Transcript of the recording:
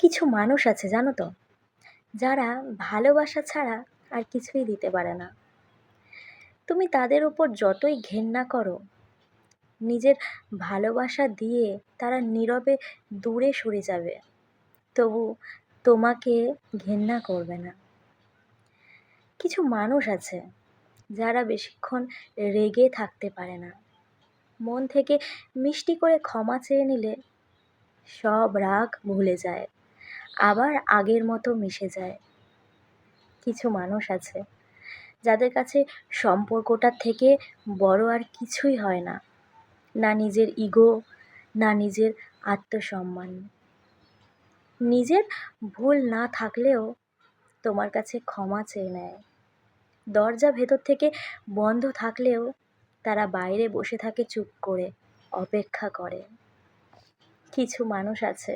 কিছু মানুষ আছে জানো তো, যারা ভালোবাসা ছাড়া আর কিছুই দিতে পারে না। তুমি তাদের উপর যতই ঘেন্না করো, নিজের ভালোবাসা দিয়ে তারা নীরবে দূরে সরে যাবে, তবু তোমাকে ঘেন্না করবে না। কিছু মানুষ আছে যারা বেশিক্ষণ রেগে থাকতে পারে না, মন থেকে মিষ্টি করে ক্ষমা চেয়ে নিলে সব রাগ ভুলে যায়, আবার আগের মতো মিশে যায়। কিছু মানুষ আছে যাদের কাছে সম্পর্কটার থেকে বড় আর কিছুই হয় না, না নিজের ইগো, না নিজের আত্মসম্মান। নিজের ভুল না থাকলেও তোমার কাছে ক্ষমা চেয়ে নেয়। দরজা ভেতর থেকে বন্ধ থাকলেও তারা বাইরে বসে থাকে চুপ করে, অপেক্ষা করে। কিছু মানুষ আছে